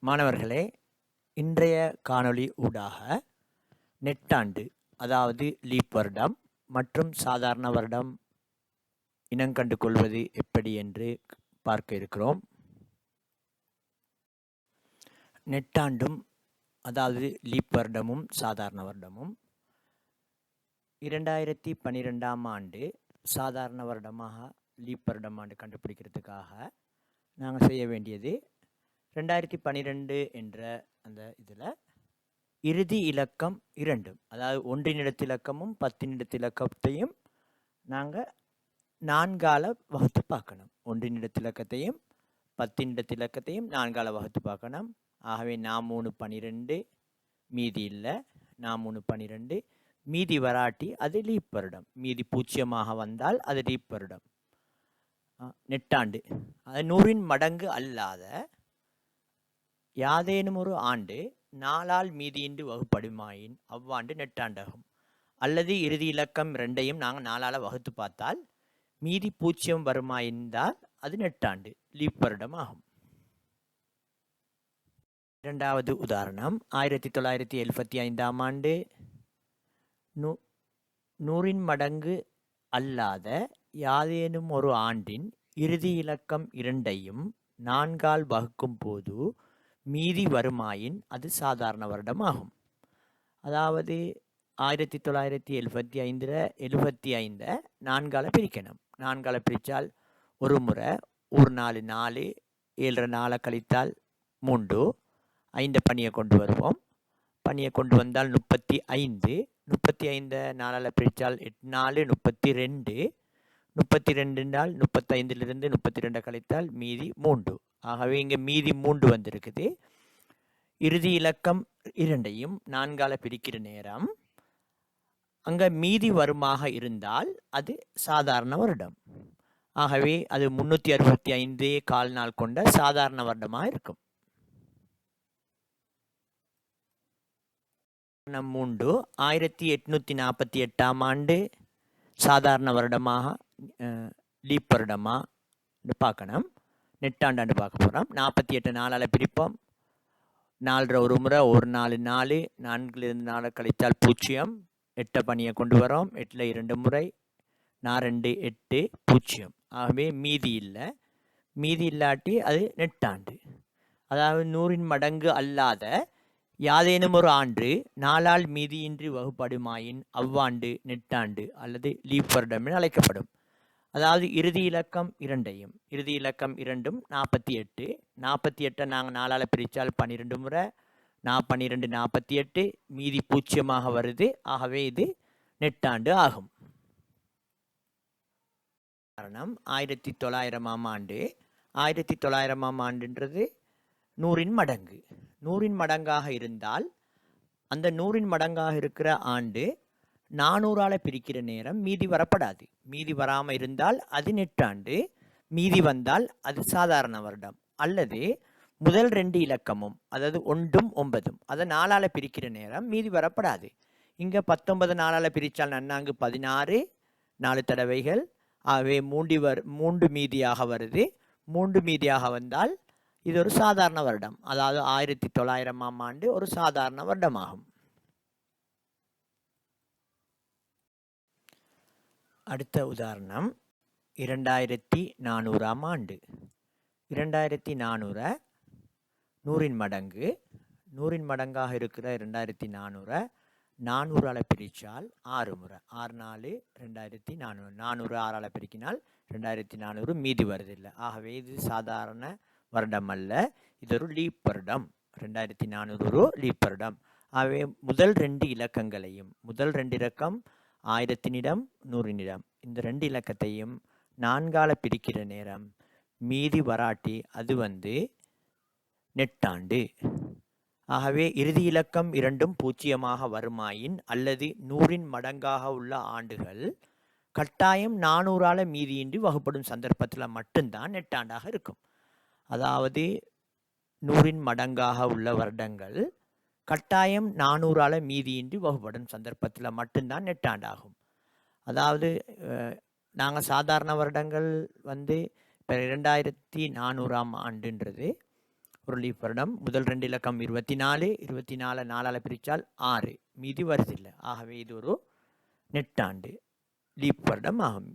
மாணவர்களே, இன்றைய காணொளி ஊடாக நெட்டாண்டு அதாவது லீப் வருடம் மற்றும் சாதாரண வருடம் இனங்கண்டு கொள்வது எப்படி என்று பார்க்க இருக்கிறோம். நெட்டாண்டும் அதாவது லீப் வருடமும் சாதாரண வருடமும் 2012ஆம் ஆண்டு சாதாரண வருடமாக லீப் வருடம் ஆண்டு கண்டுபிடிக்கிறதுக்காக நாங்கள் செய்ய வேண்டியது 2012 என்ற அந்த இதில் இறுதி இலக்கம் 2, அதாவது ஒன்றினிடத்திலக்கமும் 10 நாங்கள் 4ஆல் வகுத்து பார்க்கணும். ஒன்றினிடத்திலக்கத்தையும் 10 4ஆல் பார்க்கணும். ஆகவே 4 3 12, மீதி இல்லை 4 3 12, மீதி வராட்டி அது லீப் வருடம். மீதி பூஜ்ஜியமாக வந்தால் அது லீப் வருடம். நெட்டாண்டு அது 100இன் மடங்கு அல்லாத யாதேனும் ஒரு ஆண்டு 4ஆல் மீதியின்றி வகுப்படுமாயின் அவ்வாண்டு நெட்டாண்டாகும். அல்லது இறுதி இலக்கம் 2ஐயும் நாங்கள் 4ஆல் வகுத்து பார்த்தால் மீதி 0 வருமாயிருந்தால் அது நெட்டாண்டு லீப் வருடம் ஆகும். இரண்டாவது உதாரணம் 1975ஆம் ஆண்டு 100இன் மடங்கு அல்லாத யாதேனும் ஒரு ஆண்டின் இறுதி இலக்கம் 2ஐயும் 4ஆல் வகுக்கும் போது மீதி வருமாயின் அது சாதாரண வருடம் ஆகும். அதாவது 1975 75 4ஆல் பிரிக்கணும். 4ஆல் பிரித்தால் ஒரு முறை, ஒரு 4 4, 7 4 கழித்தால் 3, 5 பணியை கொண்டு வருவோம். பணியை கொண்டு வந்தால் 35, 35 4ஆல் பிரித்தால் 8 4 32, 32 35 32 கழித்தால் மீதி 3. ஆகவே இங்கே மீதி 3 வந்திருக்குது. இறுதி இலக்கம் 2ஐயும் 4ஆல் பிரிக்கிற நேரம் அங்கே மீதி வருமாக இருந்தால் அது சாதாரண வருடம். ஆகவே அது 365 கால் நாள் கொண்ட சாதாரண வருடமாக இருக்கும். 3 1848ஆம் ஆண்டு சாதாரண வருடமாக லீப் வருடமாக பார்க்கணும். நெட்டாண்டாண்டு பார்க்க போகிறோம். 48 4ஆல் பிரிப்போம். 4 ஒரு முறை, ஒரு 4 4, 4லிருந்து 4 கழித்தால் 0, 8 பணியை கொண்டு வரோம். 8ல் 2 முறை, 4 2 8 0. ஆகவே மீதி இல்லை. மீதி இல்லாட்டி அது நெட்டாண்டு. அதாவது 100இன் மடங்கு அல்லாத யாதேனும் ஒரு ஆண்டு 4ஆல் மீதியின்றி வகுப்படுமாயின் அவ்வாண்டு நெட்டாண்டு அல்லது லீப் வருடம் என அழைக்கப்படும். அதாவது இறுதி இலக்கம் 2ஐயும் இறுதி இலக்கம் 2ம் 48, 48 நாங்கள் 4ஆல் பிரித்தால் 12 முறை, 12 48, மீதி 0 வருது. ஆகவே இது நெட்டாண்டு ஆகும். காரணம் 1900ஆம் ஆண்டு 1900ஆம் ஆண்டுன்றது 100இன் மடங்கு. 100இன் மடங்காக இருந்தால் அந்த 100இன் மடங்காக இருக்கிற ஆண்டு 400ஆல் பிரிக்கிற நேரம் மீதி வரப்படாது. மீதி வராமல் இருந்தால் அது நெட்டாண்டு. மீதி வந்தால் அது சாதாரண வருடம். அல்லது முதல் 2 இலக்கமும், அதாவது 1ம் 9ம், அதை 4ஆல் பிரிக்கிற நேரம் மீதி வரப்படாது. இங்கே 19 4ஆல் பிரித்தால் நன்னாங்கு 16, 4 தடவைகள். ஆகவே 3 மீதியாக வருது. 3 மீதியாக வந்தால் இது ஒரு சாதாரண வருடம். அதாவது 1900ஆம் ஆண்டு ஒரு சாதாரண வருடமாகும். அடுத்த உதாரணம் 2400ஆம் ஆண்டு. 2400 100இன் மடங்கு. 100இன் மடங்காக இருக்கிற 2400 400ஆல் பிரித்தால் 6 முறை, 6 4 2400, 400 6ஆல் பிரிக்கினால் 2400 மீதி வருதில்லை. ஆகவே இது சாதாரண வருடம் அல்ல, இது ஒரு லீப் வருடம். 2400 ஒரு லீப் வருடம். ஆகவே முதல் 2 இலக்கங்களையும், முதல் 2 இலக்கம் 1000 100, இந்த 2 இலக்கத்தையும் 4ஆல் பிரிக்கிற நேரம் மீதி வராட்டி அது நெட்டாண்டு. ஆகவே இறுதி இலக்கம் 2ம் 0 வருமாயின் அல்லது 100இன் மடங்காக உள்ள ஆண்டுகள் கட்டாயம் 400ஆல் மீதியின்றி வகுப்படும் சந்தர்ப்பத்தில் மட்டும்தான் நெட்டாண்டாக இருக்கும். அதாவது 100இன் மடங்காக உள்ள வருடங்கள் கட்டாயம் 400ஆல் மீதியின்றி வகுப்படும் சந்தர்ப்பத்தில் மட்டும்தான் நெட்டாண்டாகும். அதாவது நாங்கள் சாதாரண வருடங்கள் இப்போ 2400ஆம் ஆண்டுன்றது ஒரு லீப் வருடம். முதல் 2 இலக்கம் 24, 24 4ஆல் பிரித்தால் 6, மீதி வருதில்லை. ஆகவே இது ஒரு நெட்டாண்டு லீப் வருடம் ஆகும்.